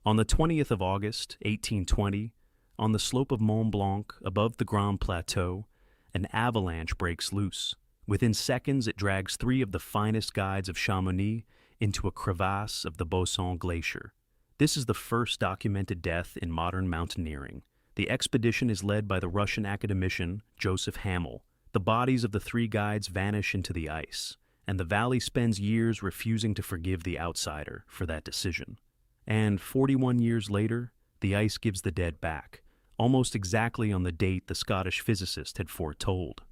On the 20th of August, 1820, on the slope of Mont Blanc, above the Grand Plateau, an avalanche breaks loose. Within seconds, it drags three of the finest guides of Chamonix into a crevasse of the Bossons Glacier. This is the first documented death in modern mountaineering. The expedition is led by the Russian academician Joseph Hamel. The bodies of the three guides vanish into the ice, and the valley spends years refusing to forgive the outsider for that decision. And 41 years later, the ice gives the dead back, almost exactly on the date the Scottish physicist had foretold.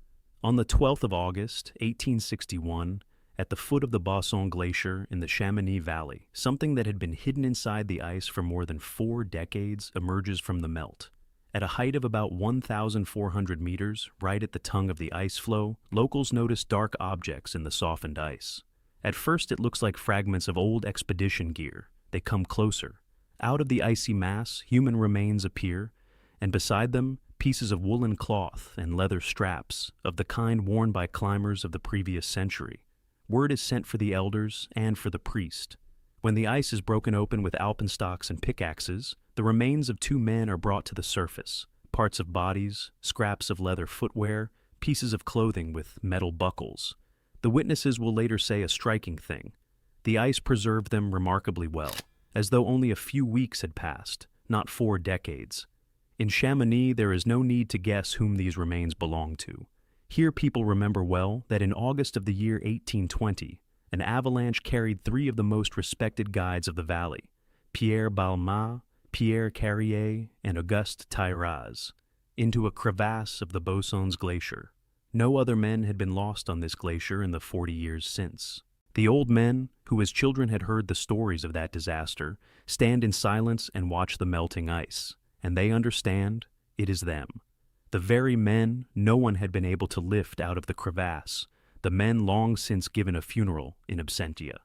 On the 12th of August, 1861, at the foot of the Bossons Glacier in the Chamonix Valley, something that had been hidden inside the ice for more than 4 decades emerges from the melt. At a height of about 1,400 meters, right at the tongue of the ice flow, locals notice dark objects in the softened ice. At first it looks like fragments of old expedition gear. They come closer. Out of the icy mass, human remains appear, and beside them, pieces of woolen cloth and leather straps, of the kind worn by climbers of the previous century. Word is sent for the elders and for the priest. When the ice is broken open with alpenstocks and pickaxes, the remains of 2 men are brought to the surface, parts of bodies, scraps of leather footwear, pieces of clothing with metal buckles. The witnesses will later say a striking thing. The ice preserved them remarkably well, as though only a few weeks had passed, not 4 decades. In Chamonix, there is no need to guess whom these remains belong to. Here people remember well that in August of the year 1820, an avalanche carried 3 of the most respected guides of the valley, Pierre Balmat, Pierre Carrier, and Auguste Thayraz, into a crevasse of the Bossons Glacier. No other men had been lost on this glacier in the 40 years since. The old men, who as children had heard the stories of that disaster, stand in silence and watch the melting ice, and they understand it is them. The very men no one had been able to lift out of the crevasse, the men long since given a funeral in absentia.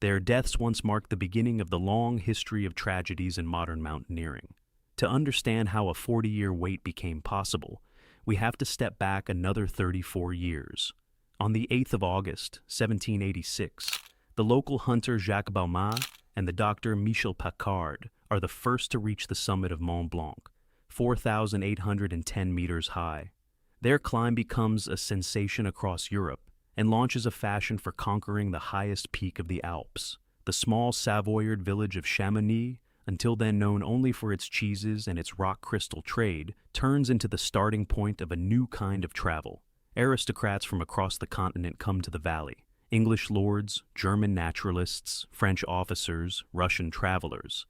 Their deaths once marked the beginning of the long history of tragedies in modern mountaineering. To understand how a 40-year wait became possible, we have to step back another 34 years. On the 8th of August, 1786, the local hunter Jacques Balmat and the doctor Michel Paccard are the first to reach the summit of Mont Blanc, 4,810 meters high. Their climb becomes a sensation across Europe and launches a fashion for conquering the highest peak of the Alps. The small Savoyard village of Chamonix, until then known only for its cheeses and its rock crystal trade, turns into the starting point of a new kind of travel. Aristocrats from across the continent come to the valley. English lords, German naturalists, French officers, Russian travelers.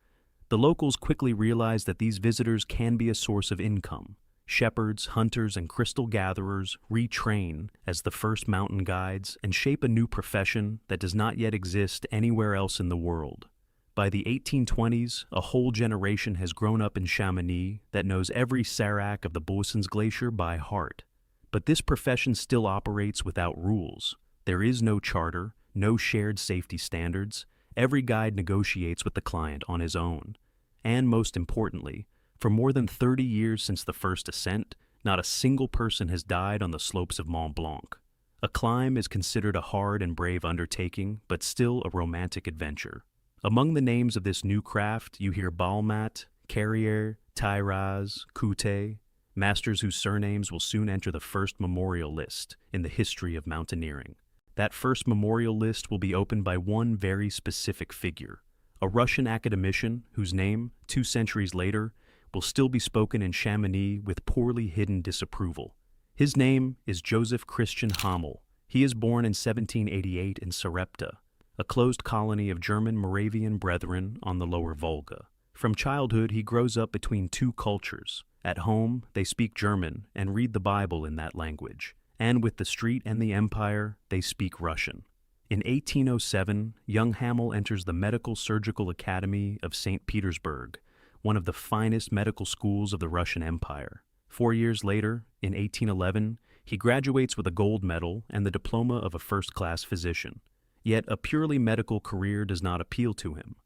The locals quickly realize that these visitors can be a source of income. Shepherds, hunters, and crystal gatherers retrain as the first mountain guides and shape a new profession that does not yet exist anywhere else in the world. By the 1820s, a whole generation has grown up in Chamonix that knows every sérac of the Bossons Glacier by heart. But this profession still operates without rules. There is no charter, no shared safety standards. Every guide negotiates with the client on his own. And most importantly, for more than 30 years since the first ascent, not a single person has died on the slopes of Mont Blanc. A climb is considered a hard and brave undertaking, but still a romantic adventure. Among the names of this new craft, you hear Balmat, Carrier, Thayraz, Couttet, masters whose surnames will soon enter the first memorial list in the history of mountaineering. That first memorial list will be opened by one very specific figure, a Russian academician whose name, 2 centuries later, will still be spoken in Chamonix with poorly hidden disapproval. His name is Joseph Christian Hamel. He is born in 1788 in Sarepta, a closed colony of German Moravian brethren on the lower Volga. From childhood, he grows up between 2 cultures. At home, they speak German and read the Bible in that language, and with the street and the empire, they speak Russian. In 1807, young Hamel enters the Medical Surgical Academy of St. Petersburg, one of the finest medical schools of the Russian Empire. 4 years later, in 1811, he graduates with a gold medal and the diploma of a first-class physician. Yet a purely medical career does not appeal to him.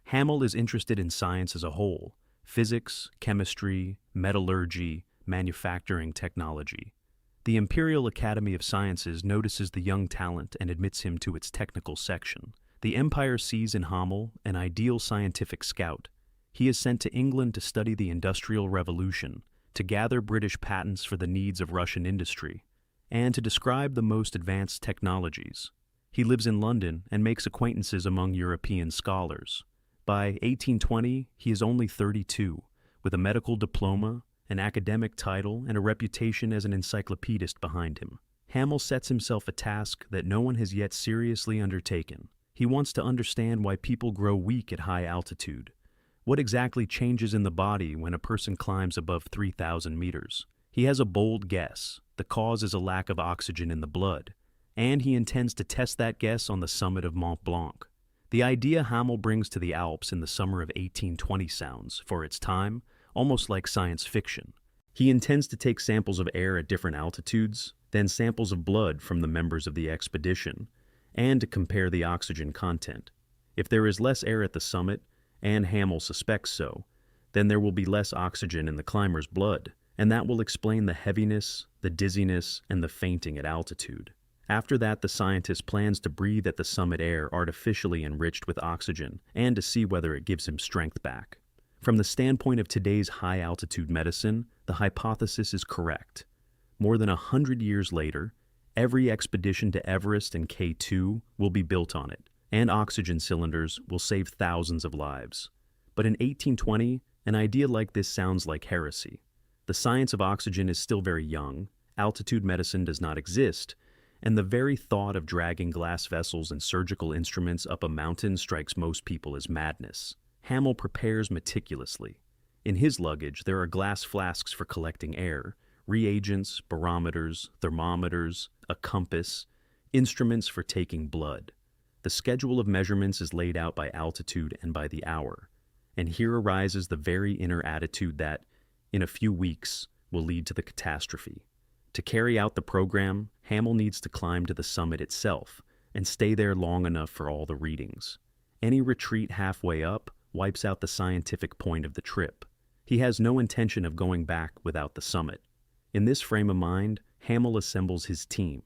Hamel is interested in science as a whole: physics, chemistry, metallurgy, manufacturing technology. The Imperial Academy of Sciences notices the young talent and admits him to its technical section. The Empire sees in Hamel an ideal scientific scout. He is sent to England to study the Industrial Revolution, to gather British patents for the needs of Russian industry, and to describe the most advanced technologies. He lives in London and makes acquaintances among European scholars. By 1820, he is only 32, with a medical diploma, an academic title, and a reputation as an encyclopedist behind him. Hamel sets himself a task that no one has yet seriously undertaken. He wants to understand why people grow weak at high altitude. What exactly changes in the body when a person climbs above 3,000 meters? He has a bold guess. The cause is a lack of oxygen in the blood, and he intends to test that guess on the summit of Mont Blanc. The idea Hamel brings to the Alps in the summer of 1820 sounds, for its time, almost like science fiction. He intends to take samples of air at different altitudes, then samples of blood from the members of the expedition, and to compare the oxygen content. If there is less air at the summit, and Hamel suspects so, then there will be less oxygen in the climber's blood, and that will explain the heaviness, the dizziness, and the fainting at altitude. After that, the scientist plans to breathe at the summit air artificially enriched with oxygen, and to see whether it gives him strength back. From the standpoint of today's high-altitude medicine, the hypothesis is correct. More than 100 years later, every expedition to Everest and K2 will be built on it, and oxygen cylinders will save thousands of lives. But in 1820, an idea like this sounds like heresy. The science of oxygen is still very young, altitude medicine does not exist, and the very thought of dragging glass vessels and surgical instruments up a mountain strikes most people as madness. Hamel prepares meticulously. In his luggage, there are glass flasks for collecting air, reagents, barometers, thermometers, a compass, instruments for taking blood. The schedule of measurements is laid out by altitude and by the hour. And here arises the very inner attitude that, in a few weeks, will lead to the catastrophe. To carry out the program, Hamel needs to climb to the summit itself and stay there long enough for all the readings. Any retreat halfway up wipes out the scientific point of the trip. He has no intention of going back without the summit. In this frame of mind, Hamel assembles his team.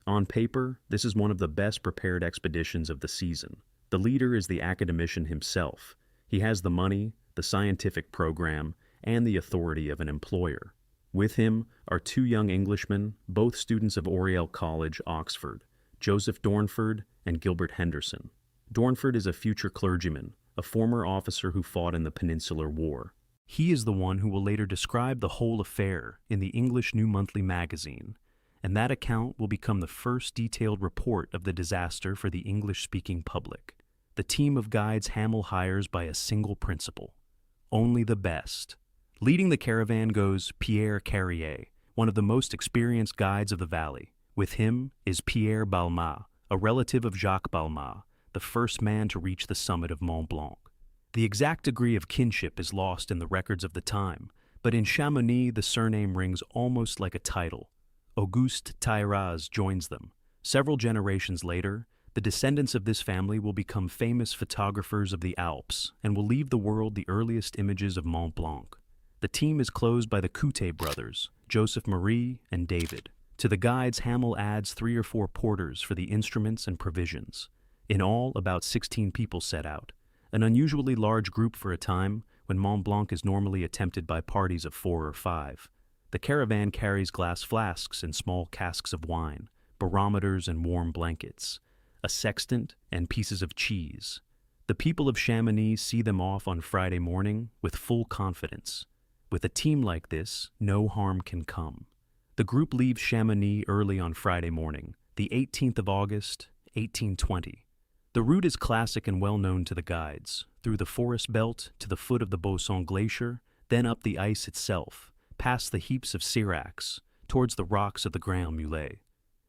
On paper, this is one of the best prepared expeditions of the season. The leader is the academician himself. He has the money, the scientific program, and the authority of an employer. With him are two young Englishmen, both students of Oriel College, Oxford, Joseph Dornford and Gilbert Henderson. Dornford is a future clergyman, a former officer who fought in the Peninsular War. He is the one who will later describe the whole affair in the English New Monthly Magazine, and that account will become the first detailed report of the disaster for the English-speaking public. The team of guides Hamel hires by a single principle: only the best. Leading the caravan goes Pierre Carrier, one of the most experienced guides of the valley. With him is Pierre Balmat, a relative of Jacques Balmat, the first man to reach the summit of Mont Blanc. The exact degree of kinship is lost in the records of the time, but in Chamonix the surname rings almost like a title. Auguste Tairaz joins them. Several generations later, the descendants of this family will become famous photographers of the Alps and will leave the world the earliest images of Mont Blanc. The team is closed by the Coutet brothers, Joseph Marie and David. To the guides, Hamel adds 3 or 4 porters for the instruments and provisions. In all, about 16 people set out, an unusually large group for a time when Mont Blanc is normally attempted by parties of 4 or 5. The caravan carries glass flasks and small casks of wine, barometers and warm blankets, a sextant, and pieces of cheese. The people of Chamonix see them off on Friday morning with full confidence. With a team like this, no harm can come. The group leaves Chamonix early on Friday morning, the 18th of August, 1820. The route is classic and well known to the guides, through the forest belt to the foot of the Bousson Glacier, then up the ice itself, past the heaps of seracs, towards the rocks of the Grand Mulets.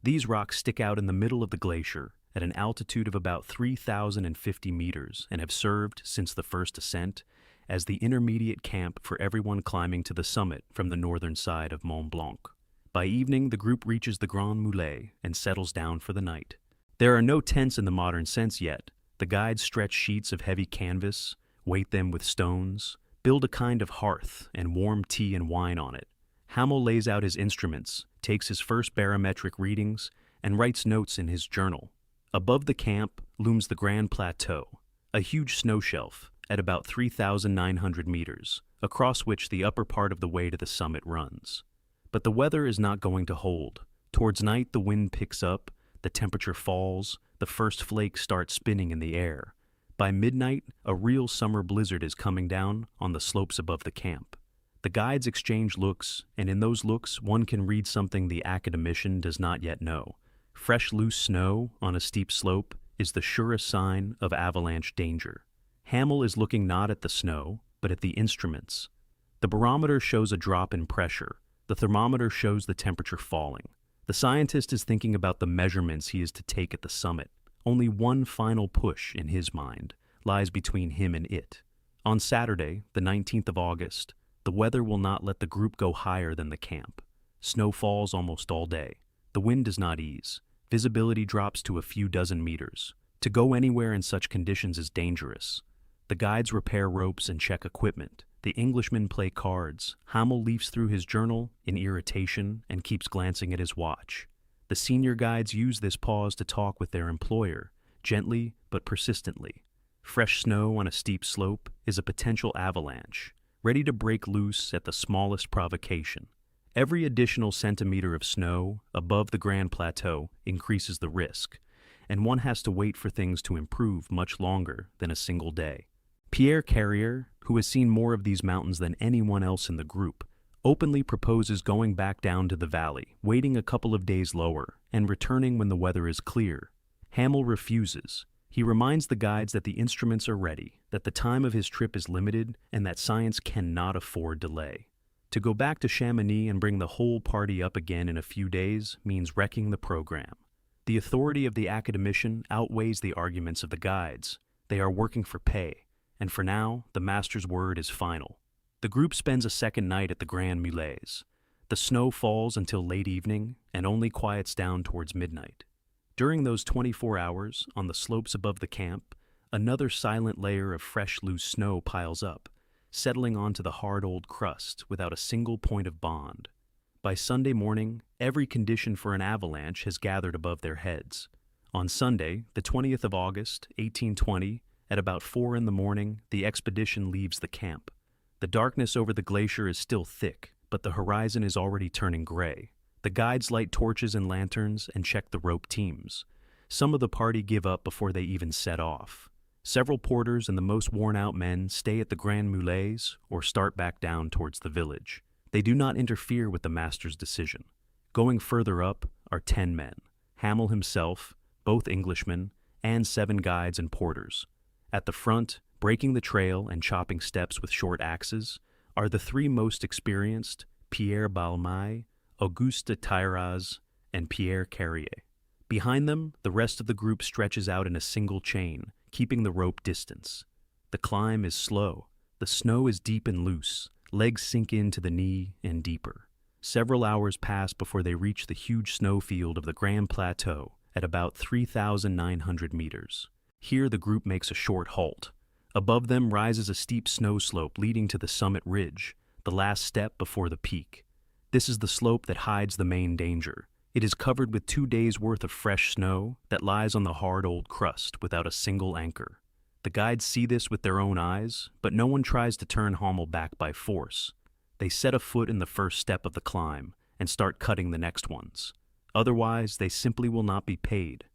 These rocks stick out in the middle of the glacier at an altitude of about 3,050 meters and have served, since the first ascent, as the intermediate camp for everyone climbing to the summit from the northern side of Mont Blanc. By evening, the group reaches the Grand Mulets and settles down for the night. There are no tents in the modern sense yet. The guides stretch sheets of heavy canvas, weight them with stones, build a kind of hearth, and warm tea and wine on it. Hamel lays out his instruments, takes his first barometric readings, and writes notes in his journal. Above the camp looms the Grand Plateau, a huge snow shelf, at about 3,900 meters, across which the upper part of the way to the summit runs. But the weather is not going to hold. Towards night, the wind picks up, the temperature falls, the first flakes start spinning in the air. By midnight, a real summer blizzard is coming down on the slopes above the camp. The guides exchange looks, and in those looks, one can read something the academician does not yet know. Fresh, loose snow on a steep slope is the surest sign of avalanche danger. Hamel is looking not at the snow, but at the instruments. The barometer shows a drop in pressure. The thermometer shows the temperature falling. The scientist is thinking about the measurements he is to take at the summit. Only one final push, in his mind, lies between him and it. On Saturday, the 19th of August, the weather will not let the group go higher than the camp. Snow falls almost all day. The wind does not ease. Visibility drops to a few dozen meters. To go anywhere in such conditions is dangerous. The guides repair ropes and check equipment. The Englishmen play cards. Hamel leafs through his journal in irritation and keeps glancing at his watch. The senior guides use this pause to talk with their employer, gently but persistently. Fresh snow on a steep slope is a potential avalanche, ready to break loose at the smallest provocation. Every additional centimeter of snow above the Grand Plateau increases the risk, and one has to wait for things to improve much longer than a single day. Pierre Carrier, who has seen more of these mountains than anyone else in the group, openly proposes going back down to the valley, waiting a couple of days lower, and returning when the weather is clear. Hamel refuses. He reminds the guides that the instruments are ready, that the time of his trip is limited, and that science cannot afford delay. To go back to Chamonix and bring the whole party up again in a few days means wrecking the program. The authority of the academician outweighs the arguments of the guides. They are working for pay, and for now, the master's word is final. The group spends a second night at the Grand Mulets. The snow falls until late evening and only quiets down towards midnight. During those 24 hours, on the slopes above the camp, another silent layer of fresh, loose snow piles up, settling onto the hard old crust without a single point of bond. By Sunday morning, every condition for an avalanche has gathered above their heads. On Sunday, the 20th of August, 1820, at about 4 in the morning, the expedition leaves the camp. The darkness over the glacier is still thick, but the horizon is already turning gray. The guides light torches and lanterns and check the rope teams. Some of the party give up before they even set off. Several porters and the most worn-out men stay at the Grand Mulets or start back down towards the village. They do not interfere with the master's decision. Going further up are 10 men, Hamel himself, both Englishmen, and 7 guides and porters. At the front, breaking the trail and chopping steps with short axes, are the 3 most experienced, Pierre Balmain, Auguste Tairaz, and Pierre Carrier. Behind them, the rest of the group stretches out in a single chain, keeping the rope distance. The climb is slow. The snow is deep and loose. Legs sink into the knee and deeper. Several hours pass before they reach the huge snowfield of the Grand Plateau at about 3,900 meters. Here the group makes a short halt. Above them rises a steep snow slope leading to the summit ridge, the last step before the peak. This is the slope that hides the main danger. It is covered with 2 days' worth of fresh snow that lies on the hard old crust without a single anchor. The guides see this with their own eyes, but no one tries to turn Hamel back by force. They set a foot in the first step of the climb and start cutting the next ones. Otherwise, they simply will not be paid.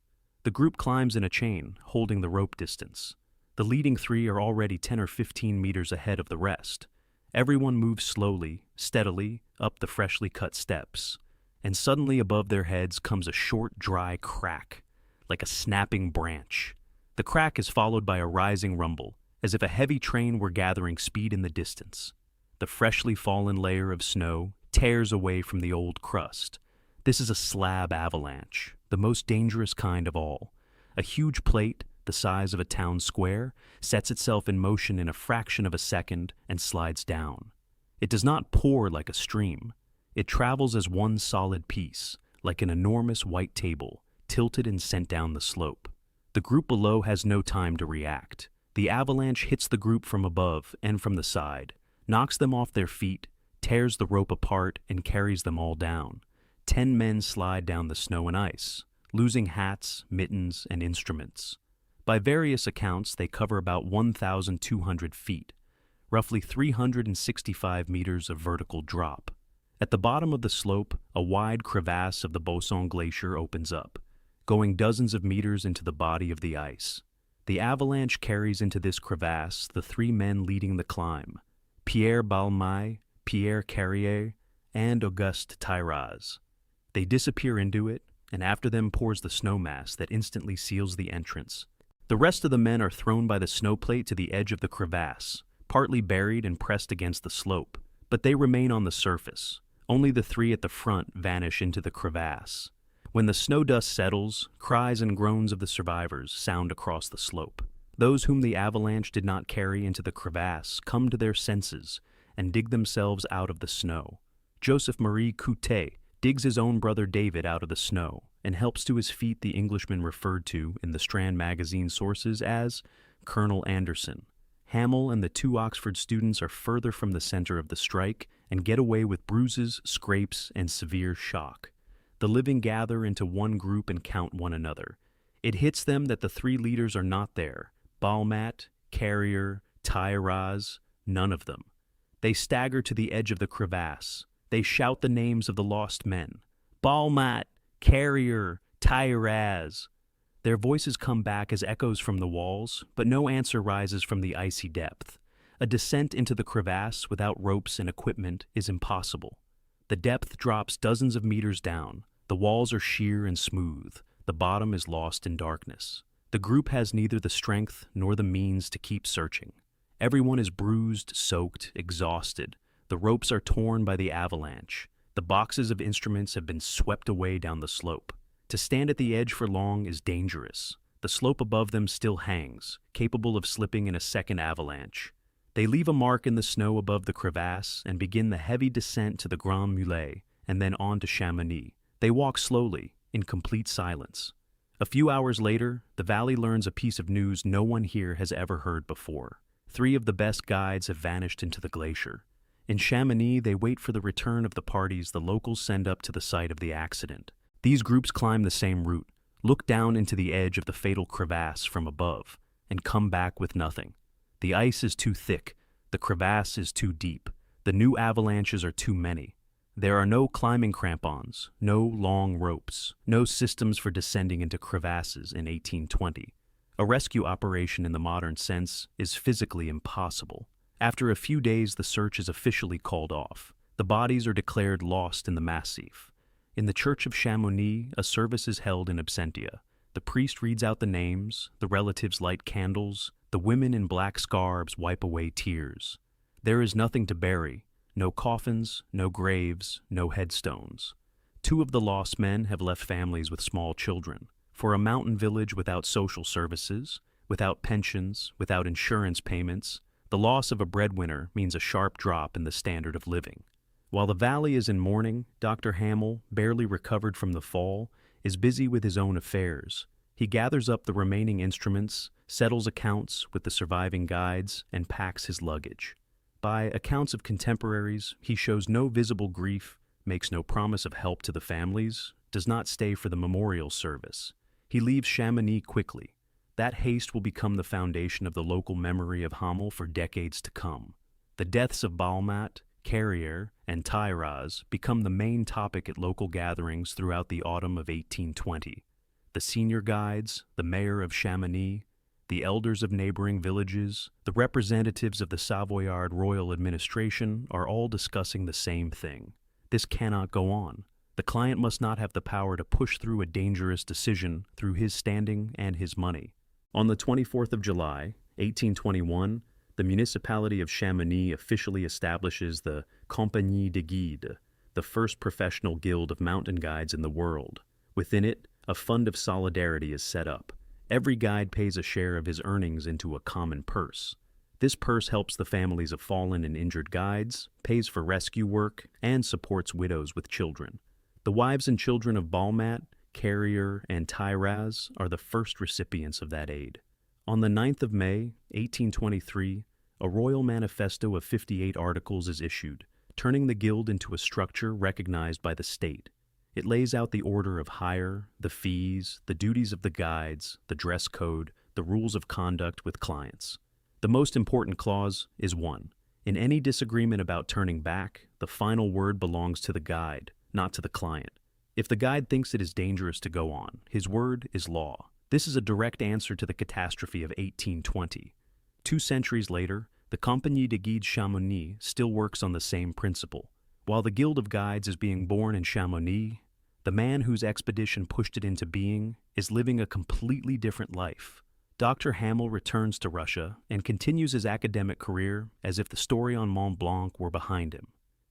The group climbs in a chain, holding the rope distance. The leading 3 are already 10 or 15 meters ahead of the rest. Everyone moves slowly, steadily, up the freshly cut steps. And suddenly above their heads comes a short, dry crack, like a snapping branch. The crack is followed by a rising rumble, as if a heavy train were gathering speed in the distance. The freshly fallen layer of snow tears away from the old crust. This is a slab avalanche, the most dangerous kind of all. A huge plate, the size of a town square, sets itself in motion in a fraction of a second and slides down. It does not pour like a stream. It travels as one solid piece, like an enormous white table, tilted and sent down the slope. The group below has no time to react. The avalanche hits the group from above and from the side, knocks them off their feet, tears the rope apart, and carries them all down. 10 men slide down the snow and ice, losing hats, mittens, and instruments. By various accounts, they cover about 1,200 feet, roughly 365 meters of vertical drop. At the bottom of the slope, a wide crevasse of the Boson Glacier opens up, going dozens of meters into the body of the ice. The avalanche carries into this crevasse the three men leading the climb: Pierre Balmain, Pierre Carrier, and Auguste Thayraz. They disappear into it, and after them pours the snow mass that instantly seals the entrance. The rest of the men are thrown by the snowplate to the edge of the crevasse, partly buried and pressed against the slope, but they remain on the surface. Only the three at the front vanish into the crevasse. When the snow dust settles, cries and groans of the survivors sound across the slope. Those whom the avalanche did not carry into the crevasse come to their senses and dig themselves out of the snow. Joseph Marie Coutet digs his own brother David out of the snow and helps to his feet the Englishman referred to in the Strand magazine sources as Colonel Anderson. Hamel and the two Oxford students are further from the center of the strike and get away with bruises, scrapes, and severe shock. The living gather into one group and count one another. It hits them that the three leaders are not there: Balmat, Carrier, Thayraz, none of them. They stagger to the edge of the crevasse. They shout the names of the lost men: Balmat, Carrier, Thayraz. Their voices come back as echoes from the walls, but no answer rises from the icy depth. A descent into the crevasse without ropes and equipment is impossible. The depth drops dozens of meters down. The walls are sheer and smooth. The bottom is lost in darkness. The group has neither the strength nor the means to keep searching. Everyone is bruised, soaked, exhausted. The ropes are torn by the avalanche. The boxes of instruments have been swept away down the slope. To stand at the edge for long is dangerous. The slope above them still hangs, capable of slipping in a second avalanche. They leave a mark in the snow above the crevasse and begin the heavy descent to the Grand Mulets and then on to Chamonix. They walk slowly, in complete silence. A few hours later, the valley learns a piece of news no one here has ever heard before. Three of the best guides have vanished into the glacier. In Chamonix, they wait for the return of the parties the locals send up to the site of the accident. These groups climb the same route, look down into the edge of the fatal crevasse from above, and come back with nothing. The ice is too thick, the crevasse is too deep, the new avalanches are too many. There are no climbing crampons, no long ropes, no systems for descending into crevasses in 1820. A rescue operation in the modern sense is physically impossible. After a few days, the search is officially called off. The bodies are declared lost in the Massif. In the church of Chamonix, a service is held in absentia. The priest reads out the names, the relatives light candles, the women in black scarves wipe away tears. There is nothing to bury. No coffins, no graves, no headstones. Two of the lost men have left families with small children. For a mountain village without social services, without pensions, without insurance payments, the loss of a breadwinner means a sharp drop in the standard of living. While the valley is in mourning, Dr. Hamel, barely recovered from the fall, is busy with his own affairs. He gathers up the remaining instruments, settles accounts with the surviving guides, and packs his luggage. By accounts of contemporaries, he shows no visible grief, makes no promise of help to the families, does not stay for the memorial service. He leaves Chamonix quickly. That haste will become the foundation of the local memory of Hamel for decades to come. The deaths of Balmat, Carrier, and Thayraz become the main topic at local gatherings throughout the autumn of 1820. The senior guides, the mayor of Chamonix, the elders of neighboring villages, the representatives of the Savoyard royal administration are all discussing the same thing. This cannot go on. The client must not have the power to push through a dangerous decision through his standing and his money. On the 24th of July, 1821, the municipality of Chamonix officially establishes the Compagnie de Guides, the first professional guild of mountain guides in the world. Within it, a fund of solidarity is set up. Every guide pays a share of his earnings into a common purse. This purse helps the families of fallen and injured guides, pays for rescue work, and supports widows with children. The wives and children of Balmat, Carrier, and Thayraz are the first recipients of that aid. On the 9th of May, 1823, a royal manifesto of 58 articles is issued, turning the guild into a structure recognized by the state. It lays out the order of hire, the fees, the duties of the guides, the dress code, the rules of conduct with clients. The most important clause is 1. In any disagreement about turning back, the final word belongs to the guide, not to the client. If the guide thinks it is dangerous to go on, his word is law. This is a direct answer to the catastrophe of 1820. 2 centuries later, the Compagnie de Guides Chamonix still works on the same principle. While the Guild of Guides is being born in Chamonix, the man whose expedition pushed it into being is living a completely different life. Dr. Hamel returns to Russia and continues his academic career as if the story on Mont Blanc were behind him.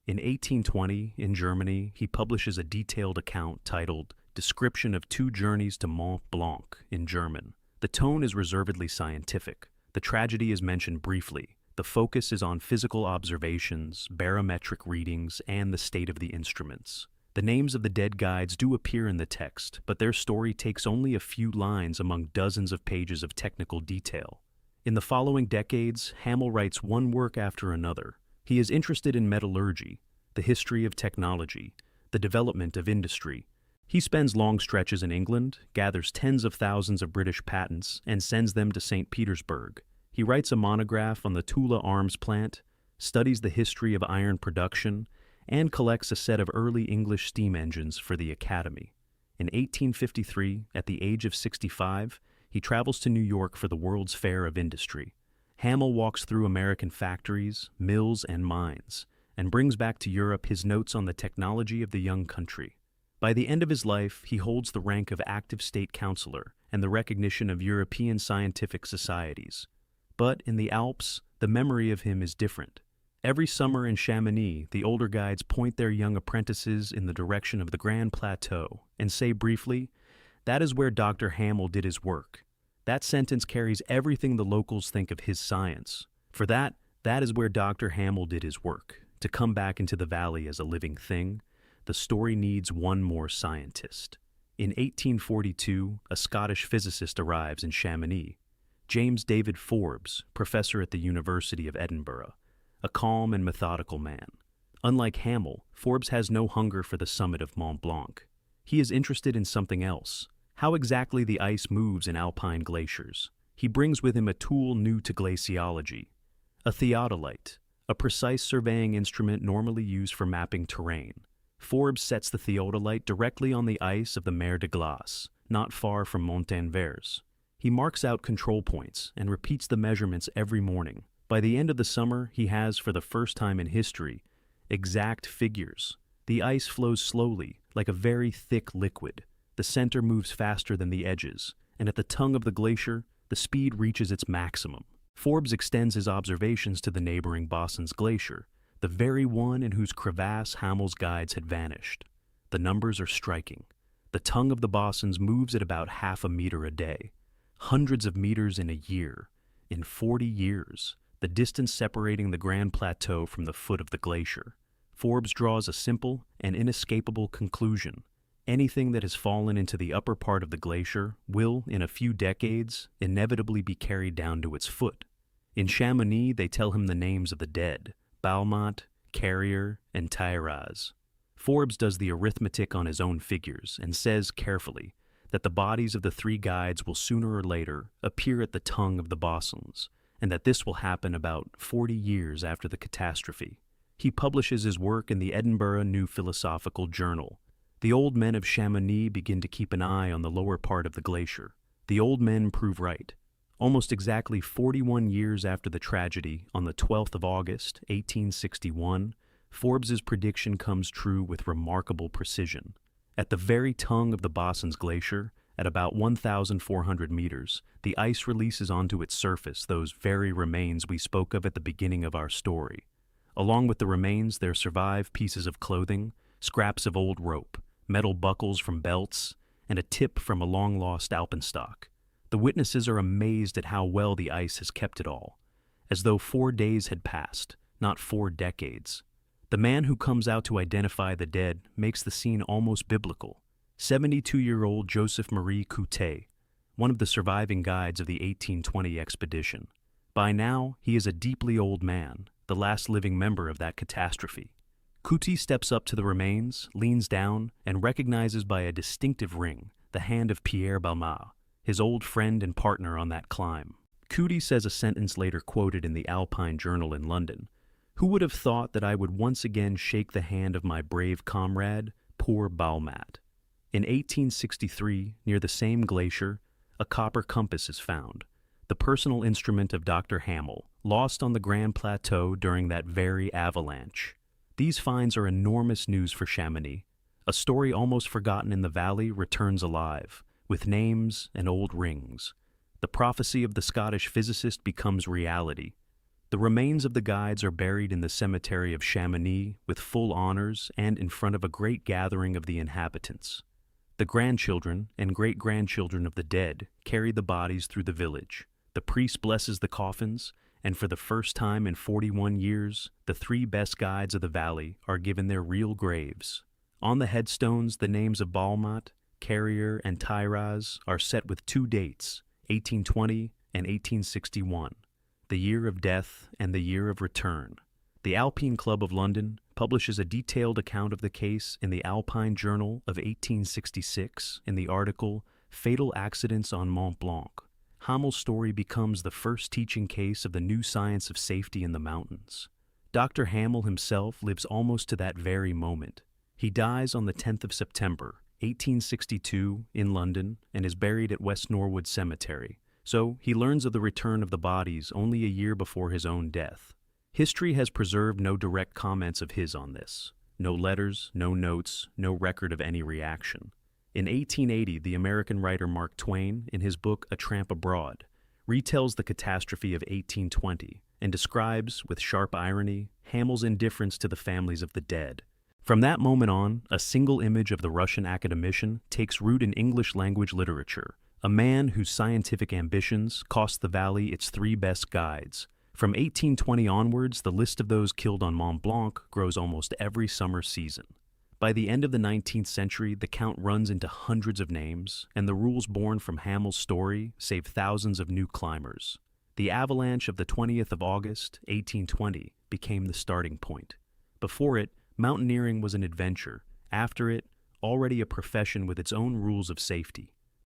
In 1820, in Germany, he publishes a detailed account titled Description of 2 Journeys to Mont Blanc in German. The tone is reservedly scientific. The tragedy is mentioned briefly. The focus is on physical observations, barometric readings, and the state of the instruments. The names of the dead guides do appear in the text, but their story takes only a few lines among dozens of pages of technical detail. In the following decades, Hamel writes one work after another. He is interested in metallurgy, the history of technology, the development of industry. He spends long stretches in England, gathers tens of thousands of British patents, and sends them to St. Petersburg. He writes a monograph on the Tula arms plant, studies the history of iron production, and collects a set of early English steam engines for the Academy. In 1853, at the age of 65, he travels to New York for the World's Fair of Industry. Hamel walks through American factories, mills, and mines, and brings back to Europe his notes on the technology of the young country. By the end of his life, he holds the rank of active state councilor and the recognition of European scientific societies. But in the Alps, the memory of him is different. Every summer in Chamonix, the older guides point their young apprentices in the direction of the Grand Plateau and say briefly, "That is where Dr. Hamel did his work." That sentence carries everything the locals think of his science. For that is where Dr. Hamel did his work. To come back into the valley as a living thing, the story needs one more scientist. In 1842, a Scottish physicist arrives in Chamonix, James David Forbes, professor at the University of Edinburgh, a calm and methodical man. Unlike Hamel, Forbes has no hunger for the summit of Mont Blanc. He is interested in something else, how exactly the ice moves in alpine glaciers. He brings with him a tool new to glaciology, a theodolite, a precise surveying instrument normally used for mapping terrain. Forbes sets the theodolite directly on the ice of the Mer de Glace, not far from Mountaineering. He marks out control points and repeats the measurements every morning. By the end of the summer, he has, for the first time in history, exact figures. The ice flows slowly, like a very thick liquid. The center moves faster than the edges, and at the tongue of the glacier, the speed reaches its maximum. Forbes extends his observations to the neighboring Bossons Glacier, the very one in whose crevasse Hamel's guides had vanished. The numbers are striking. The tongue of the Bossons moves at about half a meter a day, hundreds of meters in a year. In 40 years, the distance separating the Grand Plateau from the foot of the glacier. Forbes draws a simple and inescapable conclusion. Anything that has fallen into the upper part of the glacier will, in a few decades, inevitably be carried down to its foot. In Chamonix, they tell him the names of the dead: Balmont, Carrier, and Thierraz. Forbes does the arithmetic on his own figures and says carefully that the bodies of the 3 guides will sooner or later appear at the tongue of the Bossons, and that this will happen about 40 years after the catastrophe. He publishes his work in the Edinburgh New Philosophical Journal. The old men of Chamonix begin to keep an eye on the lower part of the glacier. The old men prove right. Almost exactly 41 years after the tragedy, on the 12th of August, 1861, Forbes's prediction comes true with remarkable precision. At the very tongue of the Bossons Glacier, at about 1,400 meters, the ice releases onto its surface those very remains we spoke of at the beginning of our story. Along with the remains, there survive pieces of clothing, scraps of old rope, metal buckles from belts, and a tip from a long-lost alpenstock. The witnesses are amazed at how well the ice has kept it all, as though 4 days had passed, not 4 decades. The man who comes out to identify the dead makes the scene almost biblical. 72-year-old Joseph Marie Coutet, one of the surviving guides of the 1820 expedition. By now, he is a deeply old man, the last living member of that catastrophe. Coutet steps up to the remains, leans down, and recognizes by a distinctive ring the hand of Pierre Balmat. his old friend and partner on that climb. Cootie says a sentence later quoted in the Alpine Journal in London: "Who would have thought that I would once again shake the hand of my brave comrade, poor Balmat?" In 1863, near the same glacier, a copper compass is found, the personal instrument of Dr. Hamel, lost on the Grand Plateau during that very avalanche. These finds are enormous news for Chamonix. A story almost forgotten in the valley returns alive, with names and old rings. The prophecy of the Scottish physicist becomes reality. The remains of the guides are buried in the cemetery of Chamonix with full honors and in front of a great gathering of the inhabitants. The grandchildren and great-grandchildren of the dead carry the bodies through the village. The priest blesses the coffins, and for the first time in 41 years, the three best guides of the valley are given their real graves. On the headstones, the names of Balmat, Carrier, and Tyraz are set with two dates, 1820 and 1861, the year of death and the year of return. The Alpine Club of London publishes a detailed account of the case in the Alpine Journal of 1866 in the article "Fatal Accidents on Mont Blanc." Hamel's story becomes the first teaching case of the new science of safety in the mountains. Dr. Hamel himself lives almost to that very moment. He dies on the 10th of September, 1862, in London, and is buried at West Norwood Cemetery. So he learns of the return of the bodies only a year before his own death. History has preserved no direct comments of his on this. No letters, no notes, no record of any reaction. In 1880, the American writer Mark Twain, in his book A Tramp Abroad, retells the catastrophe of 1820 and describes, with sharp irony, Hamel's indifference to the families of the dead. From that moment on, a single image of the Russian academician takes root in English language literature, a man whose scientific ambitions cost the valley its three best guides. From 1820 onwards, the list of those killed on Mont Blanc grows almost every summer season. By the end of the 19th century, the count runs into hundreds of names, and the rules born from Hamel's story save thousands of new climbers. The avalanche of the 20th of August, 1820, became the starting point. Before it, mountaineering was an adventure. After it, already a profession with its own rules of safety.